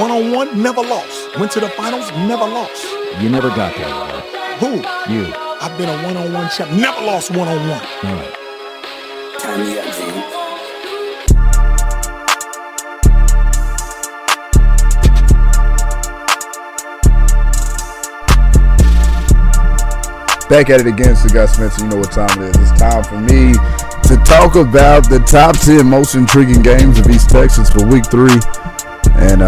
One-on-one, never lost. Went to the finals, never lost. You never got there. Who? You. I've been a one-on-one champ. Never lost one-on-one. All right. Turn me up, G. Back at it again, Cigar Spencer. You know what time it is. It's time for me to talk about the top 10 most intriguing games of East Texas for Week 3. And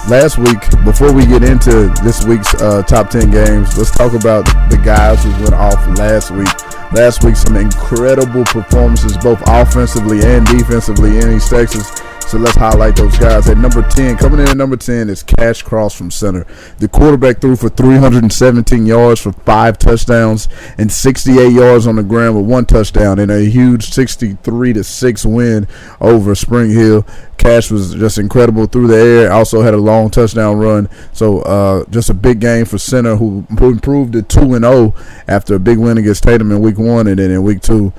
last week, before we get into this week's top 10 games, let's talk about the guys who went off last week. Last week, some incredible performances, both offensively and defensively in East Texas. So let's highlight those guys. At number 10, coming in at number 10 is Cash Cross from center. The quarterback threw for 317 yards for 5 touchdowns and 68 yards on the ground with 1 touchdown in a huge 63-6 win over Spring Hill. Cash was just incredible through the air. Also had a long touchdown run. So just a big game for center who improved to 2-0 after a big win against Tatum in Week 1, and then in Week 2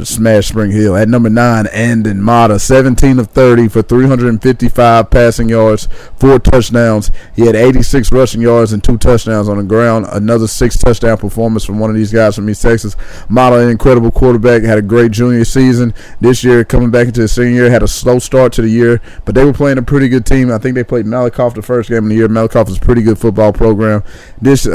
smashed Spring Hill. At number 9, Andon Mata, 17 of 30 for 355 passing yards, 4 touchdowns. He had 86 rushing yards and 2 touchdowns on the ground. Another 6 touchdown performance from one of these guys from East Texas. Mata, an incredible quarterback, had a great junior season. This year, coming back into his senior year, had a slow start to the year, but they were playing a pretty good team. I think they played Malakoff the first game of the year. Malakoff is a pretty good football program. This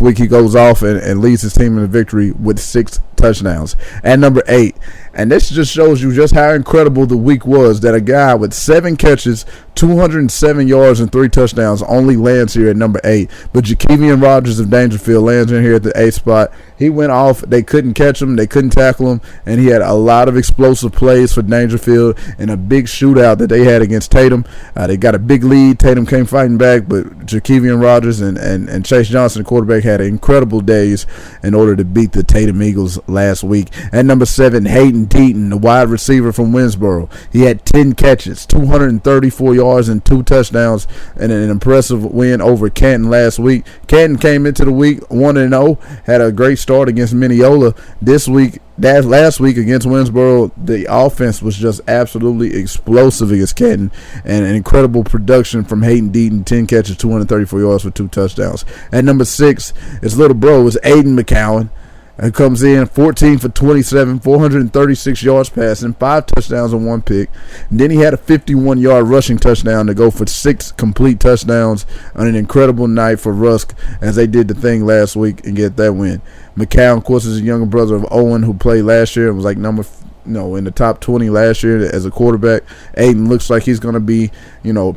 week, he goes off and leads his team in the victory with 6 touchdowns. At number 8, and this just shows you just how incredible the week was, that a guy with 7 catches, 207 yards, and 3 touchdowns only lands here at number 8. But Jakevian Rogers of Dangerfield lands in here at the 8th spot. He went off. They couldn't catch him. They couldn't tackle him. And he had a lot of explosive plays for Dangerfield in a big shootout that they had against Tatum. They got a big lead. Tatum came fighting back, but Jakevian Rogers and Chase Johnson, the quarterback, had incredible days in order to beat the Tatum Eagles last week. At number 7, Hayden Deaton, the wide receiver from Winsboro. He had 10 catches, 234 yards, and 2 touchdowns, and an impressive win over Canton last week. Canton came into the week 1-0, had a great start against Mineola. Last week against Winsboro, the offense was just absolutely explosive against Canton, and an incredible production from Hayden Deaton, 10 catches, 234 yards for 2 touchdowns. At number 6, his little bro is Aiden McCowan. It comes in 14 for 27, 436 yards passing, 5 touchdowns and 1 pick. And then he had a 51-yard rushing touchdown to go for 6 complete touchdowns on an incredible night for Rusk as they did the thing last week and get that win. McCown, of course, is a younger brother of Owen, who played last year and was like in the top 20 last year as a quarterback. Aiden looks like he's going to be,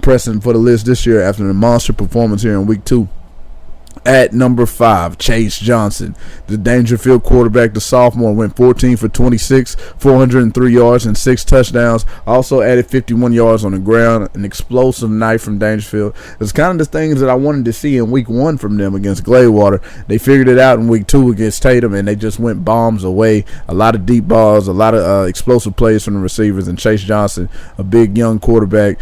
pressing for the list this year after the monster performance here in Week 2. At number 5, Chase Johnson, the Dangerfield quarterback, the sophomore, went 14 for 26, 403 yards, and 6 touchdowns. Also added 51 yards on the ground. An explosive night from Dangerfield. It's kind of the things that I wanted to see in Week 1 from them against Gladewater. They figured it out in Week 2 against Tatum, and they just went bombs away. A lot of deep balls, a lot of explosive plays from the receivers. And Chase Johnson, a big young quarterback,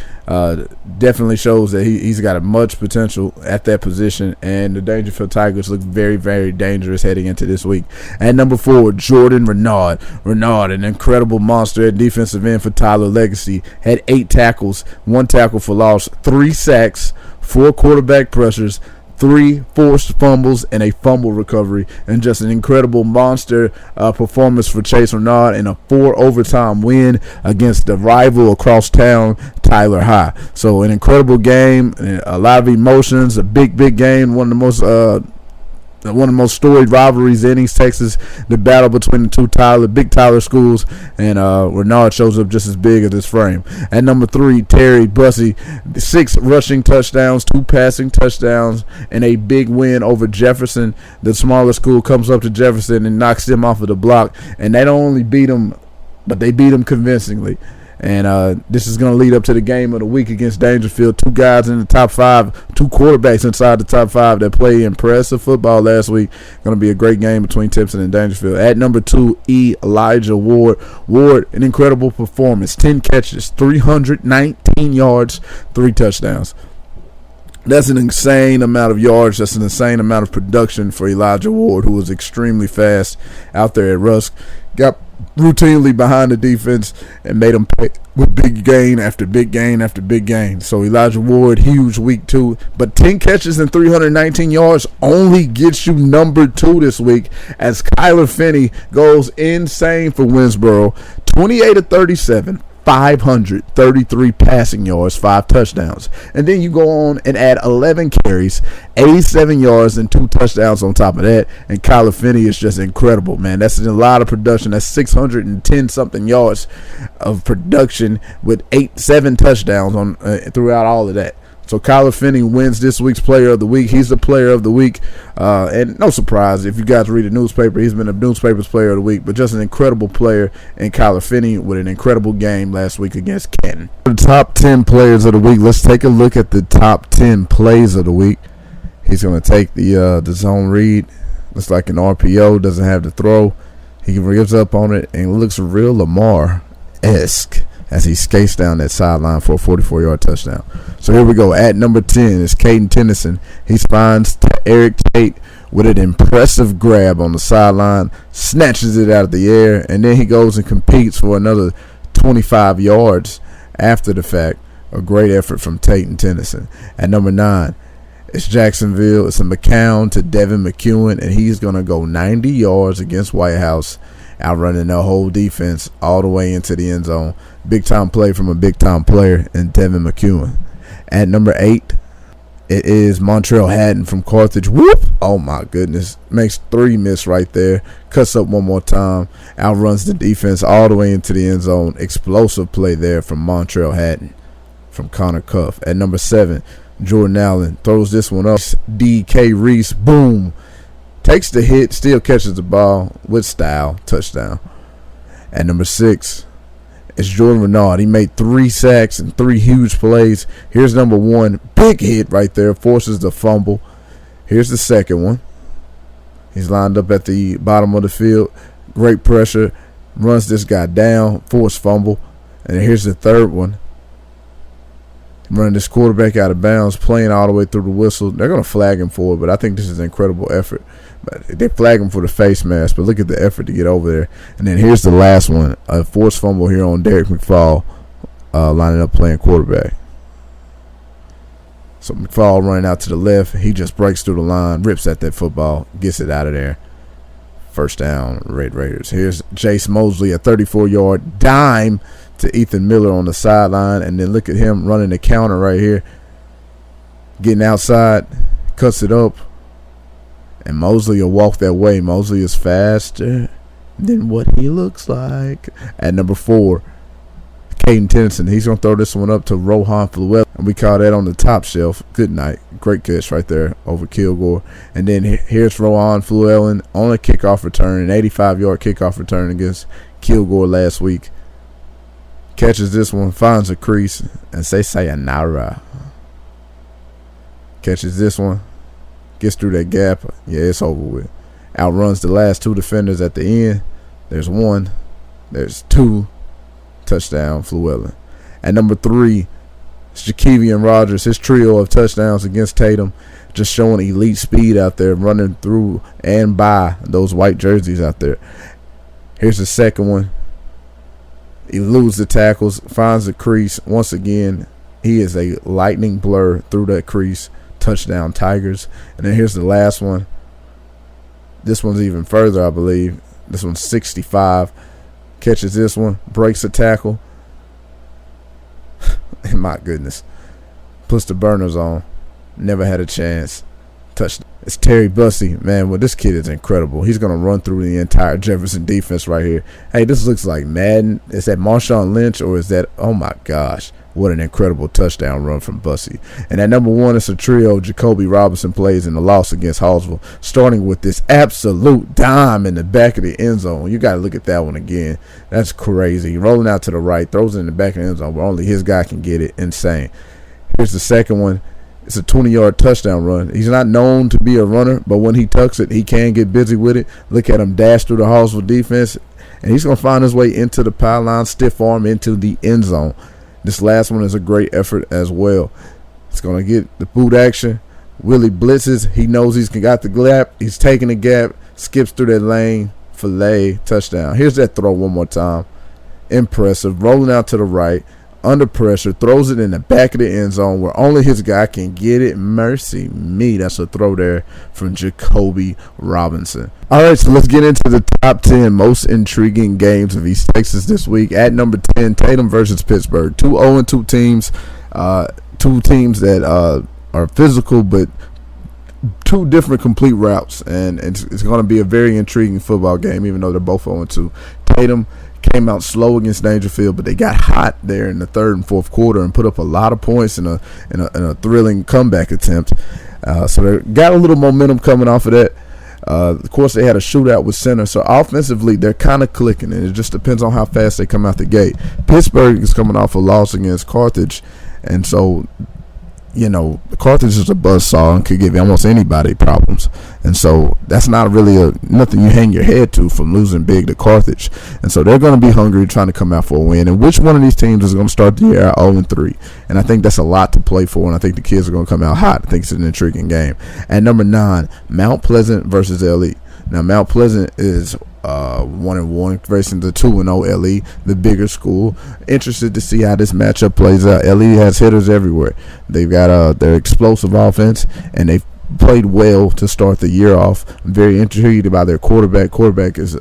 definitely shows that he's got a much potential at that position. And the Dangerfield Tigers look very, very dangerous heading into this week. At number 4, Jordan Renard. Renard, an incredible monster at defensive end for Tyler Legacy. Had 8 tackles, 1 tackle for loss, 3 sacks, 4 quarterback pressures, 3 forced fumbles, and a fumble recovery, and just an incredible monster performance for Chase Renard in a 4 overtime win against the rival across town, Tyler High. So an incredible game, a lot of emotions, a big game, one of the most storied rivalries in East Texas, the battle between the two big Tyler schools, and Renard shows up just as big as his frame. At number 3, Terry Bussey, 6 rushing touchdowns, 2 passing touchdowns, and a big win over Jefferson. The smaller school comes up to Jefferson and knocks them off of the block, and they don't only beat them, but they beat them convincingly. And this is going to lead up to the game of the week against Dangerfield. 2 guys in the top 5, 2 quarterbacks inside the top 5 that played impressive football last week. Going to be a great game between Timpson and Dangerfield. At number 2, Elijah Ward. Ward, an incredible performance. 10 catches, 319 yards, 3 touchdowns. That's an insane amount of yards. That's an insane amount of production for Elijah Ward, who was extremely fast out there at Rusk. Got routinely behind the defense and made them pay with big gain after big gain after big gain. So Elijah Ward, huge week 2, but 10 catches and 319 yards only gets you number 2 this week as Kyler Finney goes insane for Winsboro. 28 of 37, 533 passing yards, 5 touchdowns. And then you go on and add 11 carries, 87 yards, and 2 touchdowns on top of that. And Kyler Finney is just incredible, man. That's a lot of production. That's 610-something yards of production with 7 touchdowns on throughout all of that. So Kyler Finney wins this week's Player of the Week. He's the Player of the Week. And no surprise, if you guys read the newspaper, he's been the newspaper's Player of the Week. But just an incredible player in Kyler Finney with an incredible game last week against Canton. The top 10 players of the week. Let's take a look at the top 10 plays of the week. He's going to take the zone read. Looks like an RPO. Doesn't have to throw. He gives up on it and looks real Lamar-esque as he skates down that sideline for a 44-yard touchdown. So here we go. At number 10 is Caden Tennyson. He finds Eric Tate with an impressive grab on the sideline, snatches it out of the air, and then he goes and competes for another 25 yards after the fact. A great effort from Tate and Tennyson. At number 9, it's Jacksonville. It's a McCown to Devin McEwen, and he's going to go 90 yards against White House, outrunning the whole defense all the way into the end zone. Big-time play from a big-time player in Devin McEwen. At number 8, it is Montrell Hatton from Carthage. Whoop! Oh, my goodness. Makes 3 miss right there. Cuts up one more time. Outruns the defense all the way into the end zone. Explosive play there from Montrell Hatton from Connor Cuff. At number 7, Jordan Allen throws this one up. D.K. Reese, boom. Takes the hit, still catches the ball with style. Touchdown. At number 6, it's Jordan Renard. He made 3 sacks and 3 huge plays. Here's number 1. Big hit right there. Forces the fumble. Here's the second one. He's lined up at the bottom of the field. Great pressure. Runs this guy down. Forced fumble. And here's the third one. Running this quarterback out of bounds. Playing all the way through the whistle. They're going to flag him for it, but I think this is an incredible effort. But they flag him for the face mask, but look at the effort to get over there. And then here's the last one. A forced fumble here on Derek McFall, lining up playing quarterback. So McFall running out to the left. He just breaks through the line, rips at that football, gets it out of there. First down, Red Raiders. Here's Jace Mosley, a 34-yard dime to Ethan Miller on the sideline. And then look at him running the counter right here. Getting outside, cuts it up. And Mosley will walk that way. Mosley is faster than what he looks like. At number 4, Caden Tennyson. He's going to throw this one up to Rohan Fluell. And we call that on the top shelf. Good night. Great catch right there over Kilgore. And then here's Rohan Fluellen on a kickoff return. An 85-yard kickoff return against Kilgore last week. Catches this one. Finds a crease. And say sayonara. Catches this one. Gets through that gap. Yeah, it's over with. Outruns the last 2 defenders at the end. There's 1. There's 2. Touchdown, Fluellen. At number 3, it's Jakevian Rogers. His trio of touchdowns against Tatum. Just showing elite speed out there. Running through and by those white jerseys out there. Here's the second one. He eludes the tackles. Finds the crease. Once again, he is a lightning blur through that crease. Touchdown, Tigers. And then here's the last one. This one's even further, I believe. This one's 65. Catches this one. Breaks a tackle. My goodness. Puts the burners on. Never had a chance. Touchdown. It's Terry Bussey. Man, well, this kid is incredible. He's going to run through the entire Jefferson defense right here. Hey, this looks like Madden. Is that Marshawn Lynch or is that, oh my gosh. What an incredible touchdown run from Bussey. And at number 1, it's a trio Jacoby Robinson plays in the loss against Hallsville, starting with this absolute dime in the back of the end zone. You got to look at that one again. That's crazy. Rolling out to the right, throws it in the back of the end zone where only his guy can get it. Insane. Here's the second one. It's a 20-yard touchdown run. He's not known to be a runner, but when he tucks it, he can get busy with it. Look at him dash through the Hallsville defense, and he's going to find his way into the pylon, stiff arm into the end zone. This last one is a great effort as well. It's going to get the boot action. Willie blitzes. He knows he's got the gap. He's taking the gap, skips through that lane, Filet touchdown. Here's that throw one more time. Impressive. Rolling out to the right. Under pressure. Throws it in the back of the end zone where only his guy can get it. Mercy me. That's a throw there from Jacoby Robinson. All right, so let's get into the top 10 most intriguing games of East Texas this week. At number 10, Tatum versus Pittsburgh. 2 0-2 teams. Two teams that are physical, but two different complete routes, and it's going to be a very intriguing football game, even though they're both 0-2. Tatum came out slow against Dangerfield, but they got hot there in the third and fourth quarter and put up a lot of points in a thrilling comeback attempt. So they got a little momentum coming off of that. Of course, they had a shootout with center, so offensively they're kind of clicking, and it just depends on how fast they come out the gate. Pittsburgh is coming off a loss against Carthage, and so Carthage is a buzzsaw and could give almost anybody problems. And so that's not really nothing you hang your head to from losing big to Carthage. And so they're going to be hungry trying to come out for a win. And which one of these teams is going to start the year at 0-3? And I think that's a lot to play for, and I think the kids are going to come out hot. I think it's an intriguing game. At number 9, Mount Pleasant versus LE. Now, Mount Pleasant is 1-1 facing the 2-0 LE, the bigger school. Interested to see how this matchup plays out. LE has hitters everywhere. They've got their explosive offense, and they've played well to start the year off. I'm very intrigued by their quarterback. Quarterback is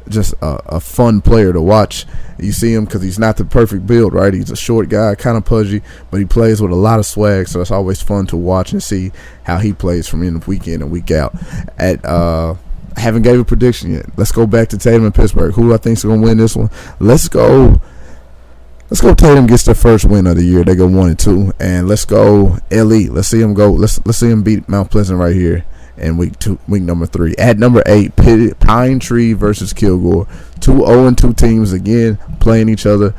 just a fun player to watch. You see him because he's not the perfect build, right? He's a short guy, kind of pudgy, but he plays with a lot of swag, so it's always fun to watch and see how he plays from week in and week out. I haven't gave a prediction yet. Let's go back to Tatum and Pittsburgh. Who I think is going to win this one? Let's go Tatum gets their first win of the year. They go 1-2, and let's go LE. Let's see them go. Let's see them beat Mount Pleasant right here in week number 3. At number 8, Pine Tree versus Kilgore. 2 0-2 teams again playing each other.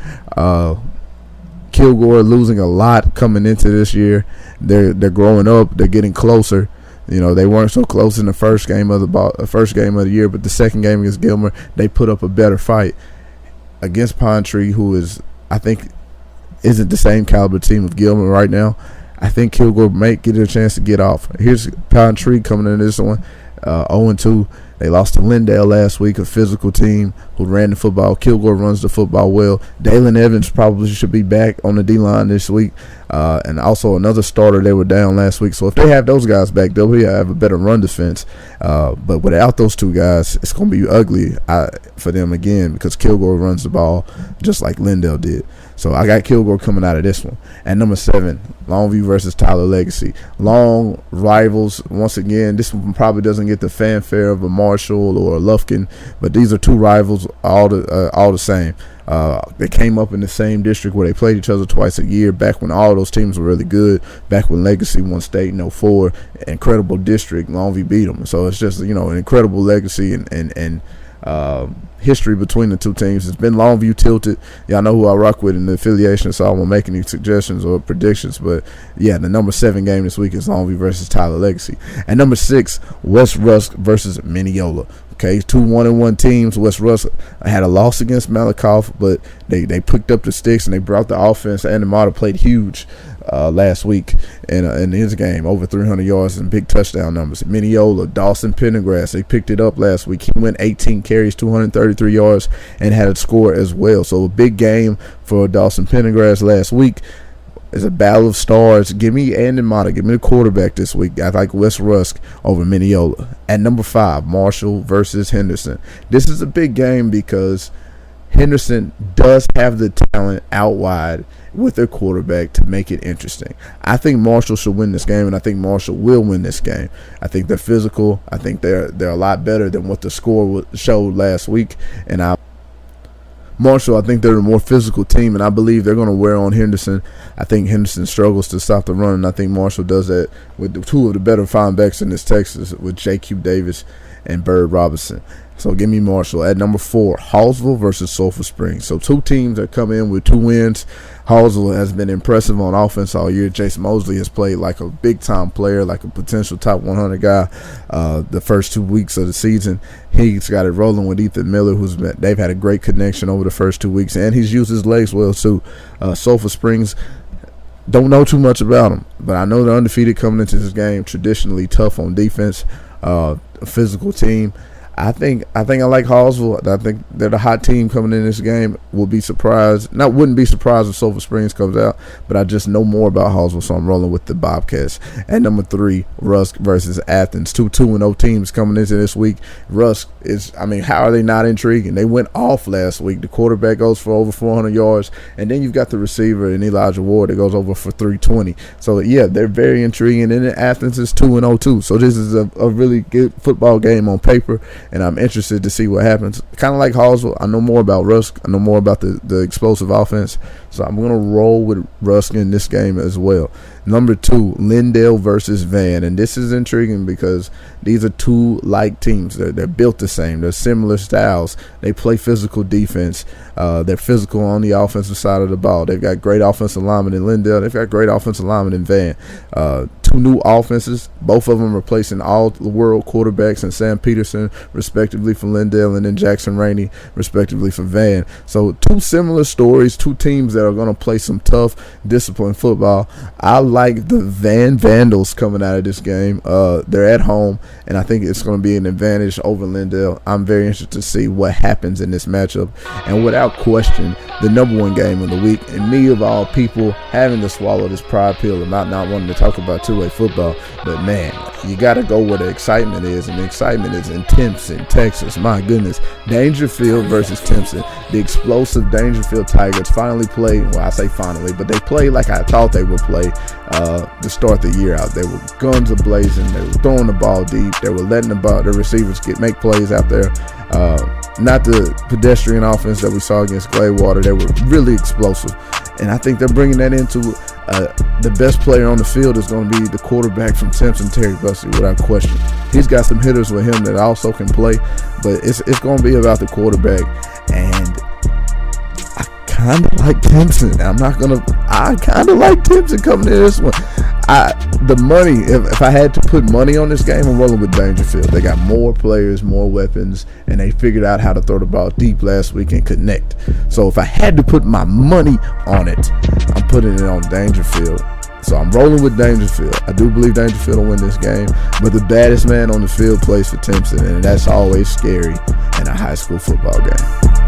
Kilgore losing a lot coming into this year. They're growing up. They're getting closer. They weren't so close in the first game of the year, but the second game against Gilmer, they put up a better fight against Pine Tree, who is, I think, isn't the same caliber team of Gilmer right now. I think Kilgore might get a chance to get off. Here's Pine Tree coming in this one, 0-2. They lost to Lindale last week, a physical team who ran the football. Kilgore runs the football well. Dalen Evans probably should be back on the D-line this week. And also another starter, they were down last week. So if they have those guys back, they'll have a better run defense. But without those two guys, it's going to be ugly for them again because Kilgore runs the ball just like Lindale did. So I got Kilgore coming out of this one. At number 7, Longview versus Tyler Legacy. Long rivals. Once again, this one probably doesn't get the fanfare of a Marshall or a Lufkin, but these are two rivals all the same. They came up in the same district where they played each other twice a year back when all those teams were really good, back when Legacy won state in 04. Incredible district. Longview beat them. So it's just, an incredible legacy and history between the two teams. It's been Longview tilted. Y'all know who I rock with in the affiliation, so I won't make any suggestions or predictions. But yeah, the number 7 game this week is Longview versus Tyler Legacy. At number 6, West Rusk versus Mineola. Okay, 2 1-1 teams. West Rusk had a loss against Malakoff, but they picked up the sticks and they brought the offense. Andy Mata played huge last week in his game, over 300 yards and big touchdown numbers. Mineola, Dawson Pendergrass, they picked it up last week. He went 18 carries, 233 yards, and had a score as well. So a big game for Dawson Pendergrass last week. It's a battle of stars. Give me Andy Mata. Give me the quarterback this week. I like West Rusk over Mineola. At number 5, Marshall versus Henderson. This is a big game because Henderson does have the talent out wide with their quarterback to make it interesting. I think Marshall should win this game, and I think Marshall will win this game. I think they're physical. I think they're a lot better than what the score showed last week. And Marshall, I think they're a more physical team, and I believe they're going to wear on Henderson. I think Henderson struggles to stop the run, and I think Marshall does that with 2 of the better fine backs in this Texas, with J.Q. Davis and Bird Robinson. So give me Marshall. At number 4, Hallsville versus Sulphur Springs. So 2 teams that come in with 2 wins. Hallsville has been impressive on offense all year. Jason Mosley has played like a big-time player, like a potential top 100 guy the first 2 weeks of the season. He's got it rolling with Ethan Miller, they've had a great connection over the first 2 weeks, and he's used his legs well too. Sulphur Springs, don't know too much about them, but I know they're undefeated coming into this game, traditionally tough on defense, a physical team. I think I like Hallsville. I think they're the hot team coming in this game. Wouldn't be surprised if Sulphur Springs comes out, but I just know more about Hallsville, so I'm rolling with the Bobcats. At number 3, Rusk versus Athens. 2-2-0 teams coming into this week. Rusk is, how are they not intriguing? They went off last week. The quarterback goes for over 400 yards, and then you've got the receiver in Elijah Ward that goes over for 320. So yeah, they're very intriguing. And then Athens is 2-0 too. So this is a really good football game on paper, and I'm interested to see what happens. Kind of like Hallsville, I know more about Rusk. I know more about the explosive offense. So I'm going to roll with Rusk in this game as well. Number 2, Lindale versus Van. And this is intriguing because these are two like teams. They're built the same. They're similar styles. They play physical defense. They're physical on the offensive side of the ball. They've got great offensive linemen in Lindale. They've got great offensive linemen in Van. Two new offenses, both of them replacing all the world quarterbacks, and Sam Peterson, respectively, for Lindale, and then Jackson Rainey, respectively, for Van. So two similar stories, two teams that are going to play some tough, disciplined football. I like the Van Vandals coming out of this game. They're at home, and I think it's going to be an advantage over Lindale. I'm very interested to see what happens in this matchup. And without question, the number 1 game of the week, and me of all people having to swallow this pride pill about not wanting to talk about two-way football. But man, you got to go where the excitement is, and the excitement is in Timpson, Texas. My goodness. Dangerfield versus Timpson. The explosive Dangerfield Tigers finally played. Well, I say finally, but they played like I thought they would play to start the year out. They were guns a-blazing. They were throwing the ball deep. They were letting the receivers make plays out there. Not the pedestrian offense that we saw against Gladewater. They were really explosive. And I think they're bringing that into the best player on the field is going to be the quarterback from Timpson, Terry Bussey, without question. He's got some hitters with him that also can play, but it's going to be about the quarterback. And I kind of like Timpson. I kind of like Timpson coming in this one. The money, if I had to put money on this game, I'm rolling with Dangerfield. They got more players, more weapons, and they figured out how to throw the ball deep last week and connect. So if I had to put my money on it, I'm putting it on Dangerfield. So I'm rolling with Dangerfield. I do believe Dangerfield will win this game, but the baddest man on the field plays for Timpson, and that's always scary in a high school football game.